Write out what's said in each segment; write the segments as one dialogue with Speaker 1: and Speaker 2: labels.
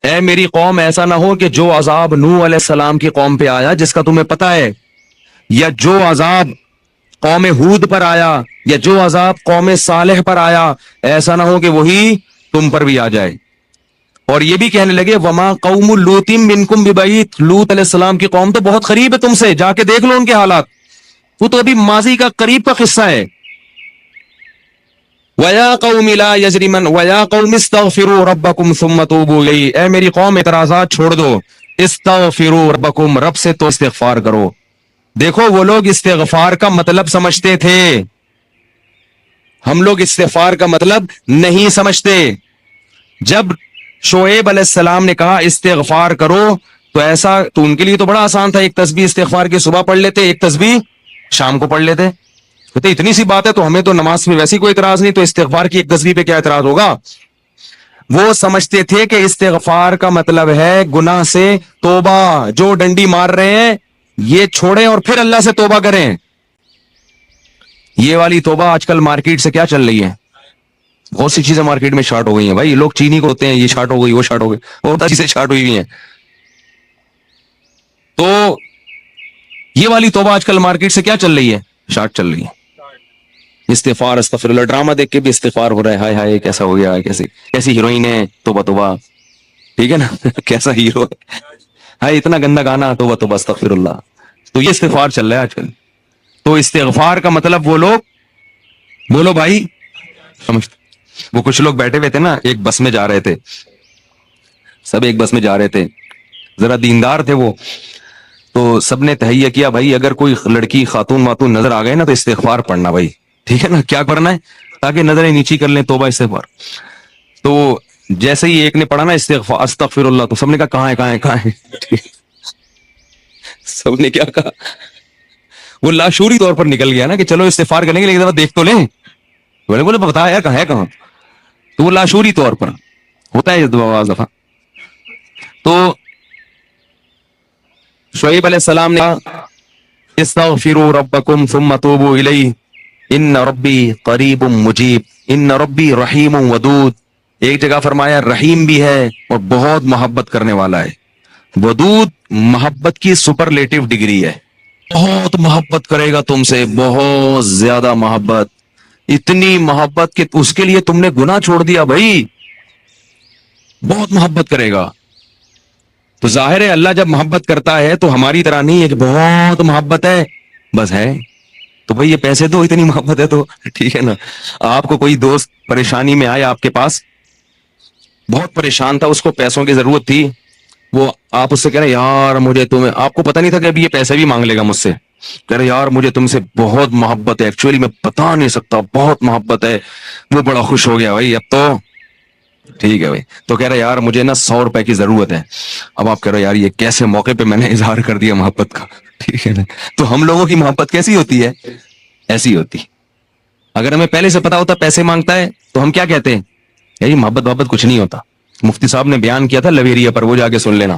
Speaker 1: اے میری قوم ایسا نہ ہو کہ جو عذاب نوح علیہ السلام کی قوم پہ آیا جس کا تمہیں پتہ ہے، یا جو عذاب قوم ہود پر آیا، یا جو عذاب قوم صالح پر آیا، ایسا نہ ہو کہ وہی تم پر بھی آ جائے۔ اور یہ بھی کہنے لگے وما قوم لوط منکم ببعید، لوط علیہ السلام کی قوم تو بہت قریب ہے تم سے، جا کے دیکھ لو ان کے حالات، وہ تو ابھی ماضی کا قریب کا قصہ ہے۔ وَيَا قَوْمِ لَا يَجْرِمَنْ وَيَا قَوْمِ اسْتَغْفِرُوا رَبَّكُمْ ثُمَّ تُوبُوا إِلَيْهِ، اے میری قوم اعتراضات چھوڑ دو، استغفروا ربکم، رب سے تو استغفار کرو۔ دیکھو وہ لوگ استغفار کا مطلب سمجھتے تھے، ہم لوگ استغفار کا مطلب نہیں سمجھتے۔ جب شعیب علیہ السلام نے کہا استغفار کرو تو ایسا تو ان کے لیے تو بڑا آسان تھا، ایک تسبیح استغفار کی صبح پڑھ لیتے، ایک تسبیح شام کو پڑھ لیتے، کہتے اتنی سی بات ہے تو ہمیں تو نماز میں ویسی کوئی اعتراض نہیں، تو استغفار کی ایک تسبیح پہ کیا اعتراض ہوگا۔ وہ سمجھتے تھے کہ استغفار کا مطلب ہے گناہ سے توبہ، جو ڈنڈی مار رہے ہیں یہ چھوڑیں اور پھر اللہ سے توبہ کریں۔ یہ والی توبہ آج کل مارکیٹ سے کیا چل رہی ہے، بہت سی چیزیں مارکیٹ میں شارٹ ہو گئی ہیں بھائی، لوگ چینی کو ہوتے ہیں یہ شارٹ ہو گئی وہ شارٹ ہو گئی، بہت چیزیں شارٹ ہوئی ہوئی ہیں۔ تو یہ والی توبہ آج کل مارکیٹ سے کیا چل رہی ہے، شارٹ چل رہی ہے۔ استغفار استغفر اللہ، ڈرامہ دیکھ کے بھی استغفار ہو رہا ہے، ہائے ہائے کیسا ہو گیا، کیسی ہیروئن ہے، توبہ توبہ، ٹھیک ہے نا کیسا ہیرو ہے، ہائے اتنا گندا گانا، توبہ توبہ استغفر اللہ۔ تو یہ استغفار چل رہا ہے آج کل۔ تو استغفار کا مطلب وہ لوگ، بولو بھائی سمجھ، وہ کچھ لوگ بیٹھے ہوئے تھے نا، ایک بس میں جا رہے تھے، سب ایک بس میں جا رہے تھے، ذرا دیندار تھے وہ، تو سب نے تہیہ کیا بھائی اگر کوئی لڑکی خاتون واتون نظر آ گئے نا تو استغفار پڑھنا بھائی، ٹھیک ہے نا، کیا کرنا ہے تاکہ نظریں نیچی کر لیں، توبہ استغفار۔ تو جیسے ہی ایک نے پڑھا نا استغفار استغفر اللہ، تو سب نے کہا کہاں ہے کہاں ہے کہاں ہے سب نے کیا کہا، وہ لاشعوری طور پر نکل گیا نا کہ چلو استغفار کریں گے لیکن ذرا دیکھ تو لیں، بولے بتا یار کہاں ہے کہاں، تو وہ لاشعوری طور پر ہوتا ہے بعض دفعہ۔ تو شعیب علیہ السلام نے کہا استغفروا ربکم ثم توبوا الیہ ان ربی قریب مجیب ان ربی رحیم ودود۔ ایک جگہ فرمایا رحیم بھی ہے اور بہت محبت کرنے والا ہے، ودود محبت کی سپرلیٹو ڈگری ہے، بہت محبت کرے گا تم سے، بہت زیادہ محبت، اتنی محبت کہ اس کے لیے تم نے گناہ چھوڑ دیا بھائی، بہت محبت کرے گا۔ تو ظاہر ہے اللہ جب محبت کرتا ہے تو ہماری طرح نہیں ہے کہ بہت محبت ہے بس ہے، تو بھائی یہ پیسے دو اتنی محبت ہے تو ٹھیک ہے نا۔ آپ کو کوئی دوست پریشانی میں آئے آپ کے پاس، بہت پریشان تھا، اس کو پیسوں کی ضرورت تھی، وہ آپ اس سے کہہ رہے یار مجھے تمہیں، آپ کو پتہ نہیں تھا کہ ابھی یہ پیسے بھی مانگ لے گا مجھ سے، کہہ رہے یار مجھے تم سے بہت محبت ہے، ایکچولی میں بتا نہیں سکتا بہت محبت ہے، وہ بڑا خوش ہو گیا بھائی اب تو ٹھیک ہے بھائی، تو کہہ رہے یار مجھے نا 100 روپے کی ضرورت ہے، اب آپ کہہ رہے یار یہ کیسے موقع پہ میں نے اظہار کر دیا محبت کا، ٹھیک ہے نا۔ تو ہم لوگوں کی محبت کیسی ہوتی ہے، ایسی ہوتی، اگر ہمیں پہلے سے پتا ہوتا پیسے مانگتا ہے تو ہم کیا کہتے ہیں، یہی محبت کچھ نہیں ہوتا، مفتی صاحب نے بیان کیا تھا لویریا پر، وہ جا کے سن لینا،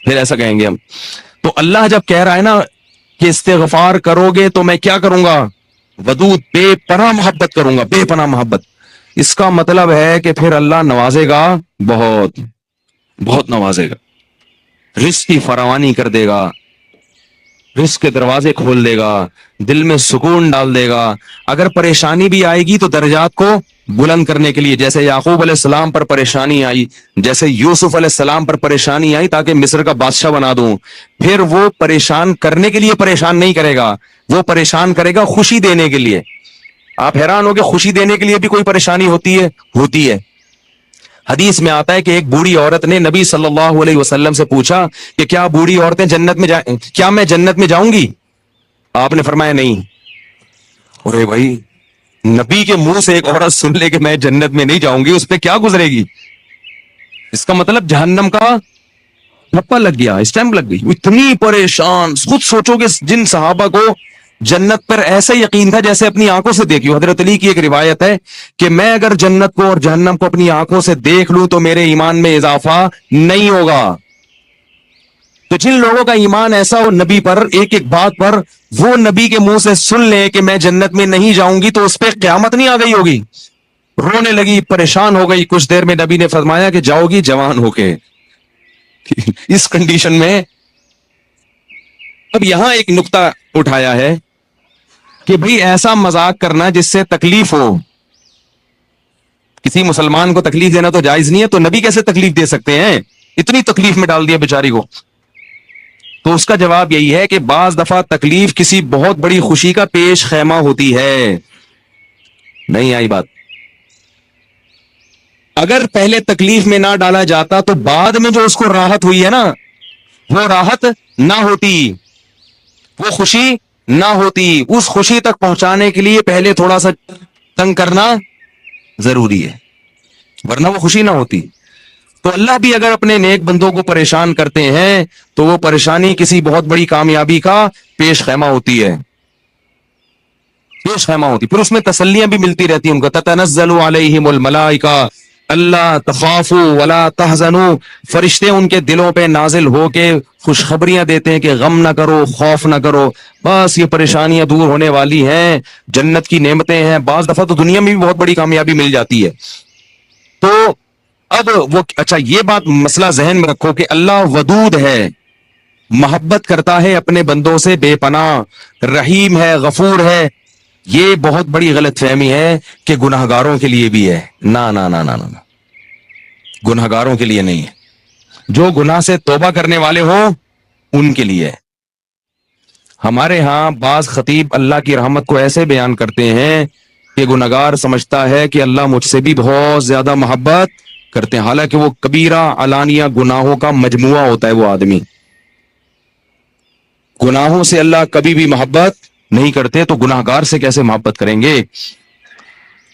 Speaker 1: پھر ایسا کہیں گے ہم۔ تو اللہ جب کہہ رہا ہے نا کہ استغفار کرو گے تو میں کیا کروں گا، ودود بے پناہ محبت کروں گا، بے پناہ محبت، اس کا مطلب ہے کہ پھر اللہ نوازے گا، بہت بہت نوازے گا، رزق کی فراوانی کر دے گا، رزق کے دروازے کھول دے گا، دل میں سکون ڈال دے گا۔ اگر پریشانی بھی آئے گی تو درجات کو بلند کرنے کے لیے، جیسے یعقوب علیہ السلام پر پریشانی آئی، جیسے یوسف علیہ السلام پر پریشانی آئی تاکہ مصر کا بادشاہ بنا دوں، پھر وہ پریشان کرنے کے لیے پریشان نہیں کرے گا، وہ پریشان کرے گا خوشی دینے کے لیے۔ آپ حیران ہو کہ خوشی دینے کے لیے بھی کوئی پریشانی ہوتی ہے، ہوتی ہے۔ حدیث میں آتا ہے کہ ایک بوڑھی عورت نے نبی صلی اللہ علیہ وسلم سے پوچھا کہ کیا بوڑھی عورتیں جنت میں کیا میں جنت میں جاؤں گی؟ آپ نے فرمایا نہیں۔ ارے بھائی نبی کے منہ سے ایک عورت سن لے کہ میں جنت میں نہیں جاؤں گی، اس پہ کیا گزرے گی؟ اس کا مطلب جہنم کا ٹھپا لگ گیا، اسٹیمپ لگ گئی، اتنی پریشان۔ خود سوچو کہ جن صحابہ کو جنت پر ایسا یقین تھا جیسے اپنی آنکھوں سے دیکھی ہو۔ حضرت علی کی ایک روایت ہے کہ میں اگر جنت کو اور جہنم کو اپنی آنکھوں سے دیکھ لوں تو میرے ایمان میں اضافہ نہیں ہوگا۔ تو جن لوگوں کا ایمان ایسا ہو نبی پر، ایک ایک بات پر وہ نبی کے منہ سے سن لے کہ میں جنت میں نہیں جاؤں گی، تو اس پہ قیامت نہیں آ گئی ہوگی، رونے لگی، پریشان ہو گئی۔ کچھ دیر میں نبی نے فرمایا کہ جاؤ گی جوان ہو کے، اس کنڈیشن میں اب یہاں ایک نقطہ اٹھایا ہے کہ بھئی ایسا مذاق کرنا جس سے تکلیف ہو. کسی مسلمان کو تکلیف دینا تو جائز نہیں ہے, تو نبی کیسے تکلیف دے سکتے ہیں؟ اتنی تکلیف میں ڈال دیا بیچاری کو. تو اس کا جواب یہی ہے کہ بعض دفعہ تکلیف کسی بہت بڑی خوشی کا پیش خیمہ ہوتی ہے. نہیں آئی بات؟ اگر پہلے تکلیف میں نہ ڈالا جاتا تو بعد میں جو اس کو راحت ہوئی ہے نا, وہ راحت نہ ہوتی, وہ خوشی نہ ہوتی. اس خوشی تک پہنچانے کے لیے پہلے تھوڑا سا تنگ کرنا ضروری ہے, ورنہ وہ خوشی نہ ہوتی. تو اللہ بھی اگر اپنے نیک بندوں کو پریشان کرتے ہیں تو وہ پریشانی کسی بہت بڑی کامیابی کا پیش خیمہ ہوتی ہے, پیش خیمہ ہوتی. پھر اس میں تسلیاں بھی ملتی رہتی ہیں ان کو. تتنزل علیہم الملائکہ اللہ تخافوا ولا تحزنوا, فرشتے ان کے دلوں پہ نازل ہو کے خوشخبریاں دیتے ہیں کہ غم نہ کرو, خوف نہ کرو, بس یہ پریشانیاں دور ہونے والی ہیں, جنت کی نعمتیں ہیں. بعض دفعہ تو دنیا میں بھی بہت بڑی کامیابی مل جاتی ہے. تو اب وہ اچھا یہ بات مسئلہ ذہن میں رکھو کہ اللہ ودود ہے, محبت کرتا ہے اپنے بندوں سے بے پناہ, رحیم ہے, غفور ہے. یہ بہت بڑی غلط فہمی ہے کہ گناہگاروں کے لیے بھی ہے. نہ نہ نہ نہ نہ, گناہگاروں کے لیے نہیں ہے. جو گناہ سے توبہ کرنے والے ہوں ان کے لیے. ہمارے ہاں بعض خطیب اللہ کی رحمت کو ایسے بیان کرتے ہیں کہ گناہگار سمجھتا ہے کہ اللہ مجھ سے بھی بہت زیادہ محبت کرتے ہیں, حالانکہ وہ کبیرہ علانیہ گناہوں کا مجموعہ ہوتا ہے. وہ آدمی گناہوں سے اللہ کبھی بھی محبت نہیں کرتے, تو گناہگار سے کیسے محبت کریں گے؟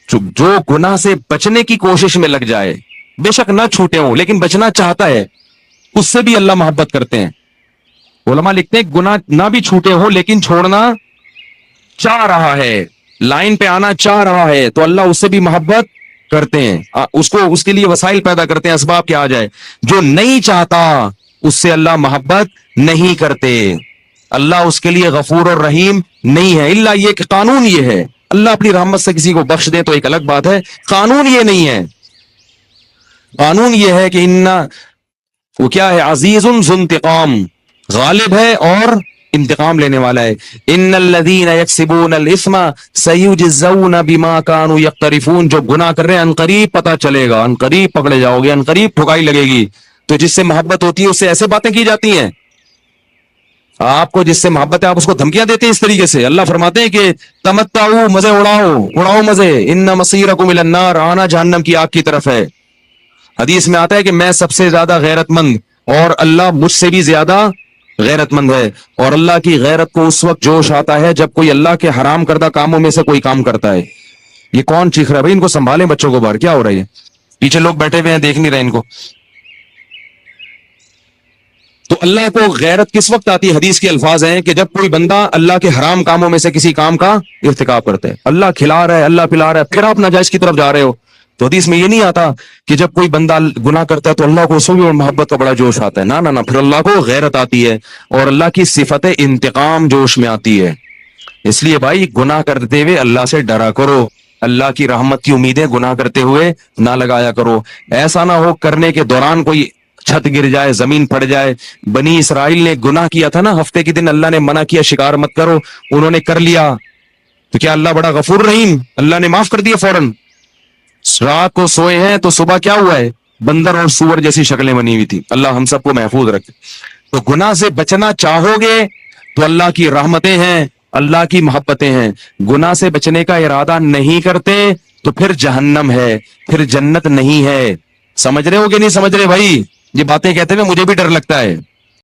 Speaker 1: جو گناہ سے بچنے کی کوشش میں لگ جائے, بے شک نہ چھوٹے ہوں لیکن بچنا چاہتا ہے, اس سے بھی اللہ محبت کرتے ہیں. علماء لکھتے ہیں گناہ نہ بھی چھوٹے ہوں لیکن چھوڑنا چاہ رہا ہے, لائن پہ آنا چاہ رہا ہے, تو اللہ اس سے بھی محبت کرتے ہیں. اس کے لیے وسائل پیدا کرتے ہیں, اسباب کیا آ جائے. جو نہیں چاہتا اس سے اللہ محبت نہیں کرتے. اللہ اس کے لیے غفور اور رحیم نہیں ہے. اللہ یہ کہ قانون یہ ہے, اللہ اپنی رحمت سے کسی کو بخش دے تو ایک الگ بات ہے, قانون یہ نہیں ہے. قانون یہ ہے کہ وہ کیا ہے, عزیز ذو انتقام, غالب ہے اور انتقام لینے والا ہے. ان الذین یکسبون الاثم سیجزون بما كانوا یقترفون, جو گناہ کر رہے ہیں عنقریب پتہ چلے گا, عنقریب پکڑے جاؤ گے, عنقریب ٹھکائی لگے گی. تو جس سے محبت ہوتی ہے اس سے ایسے باتیں کی جاتی ہیں. آپ کو جس سے محبت ہے آپ اس کو دھمکیاں دیتے ہیں اس طریقے سے. اللہ فرماتے ہیں کہ تمتعوا, مزے اڑاؤ مزے, ان مصیرکم الی النار, آنا جہنم کی آگ کی طرف ہے. حدیث میں آتا ہے کہ میں سب سے زیادہ غیرت مند اور اللہ مجھ سے بھی زیادہ غیرت مند ہے. اور اللہ کی غیرت کو اس وقت جوش آتا ہے جب کوئی اللہ کے حرام کردہ کاموں میں سے کوئی کام کرتا ہے. یہ کون چیخ رہا ہے بھائی؟ ان کو سنبھالیں بچوں کو باہر, کیا ہو رہا ہے؟ پیچھے لوگ بیٹھے ہوئے ہیں, دیکھ نہیں رہے ان کو. تو اللہ کو غیرت کس وقت آتی ہے؟ حدیث کے الفاظ ہیں کہ جب کوئی بندہ اللہ کے حرام کاموں میں سے کسی کام کا ارتکاب کرتا ہے. اللہ کھلا رہا ہے, اللہ پلا رہا ہے, پھر آپ ناجائز کی طرف جا رہے ہو. تو حدیث میں یہ نہیں آتا کہ جب کوئی بندہ گناہ کرتا ہے تو اللہ کو اس میں بھی محبت کا بڑا جوش آتا ہے. نہ نہ, پھر اللہ کو غیرت آتی ہے اور اللہ کی صفت انتقام جوش میں آتی ہے. اس لیے بھائی گناہ کرتے ہوئے اللہ سے ڈرا کرو, اللہ کی رحمت کی امیدیں گناہ کرتے ہوئے نہ لگایا کرو. ایسا نہ ہو کرنے کے دوران کوئی چھت گر جائے, زمین پھٹ جائے. بنی اسرائیل نے گناہ کیا تھا نا, ہفتے کے دن اللہ نے منع کیا شکار مت کرو, انہوں نے کر لیا, تو کیا اللہ بڑا غفور رحیم, اللہ نے معاف کر دیا فوراً. رات کو سوئے ہیں تو صبح کیا ہوا ہے, بندر اور سور جیسی شکلیں بنی ہوئی تھی. اللہ ہم سب کو محفوظ رکھے. تو گناہ سے بچنا چاہو گے تو اللہ کی رحمتیں ہیں, اللہ کی محبتیں ہیں. گناہ سے بچنے کا ارادہ نہیں کرتے تو پھر جہنم ہے, پھر جنت نہیں ہے. سمجھ رہے ہو کہ نہیں سمجھ رہے بھائی؟ یہ باتیں کہتے ہوئے مجھے بھی ڈر لگتا ہے.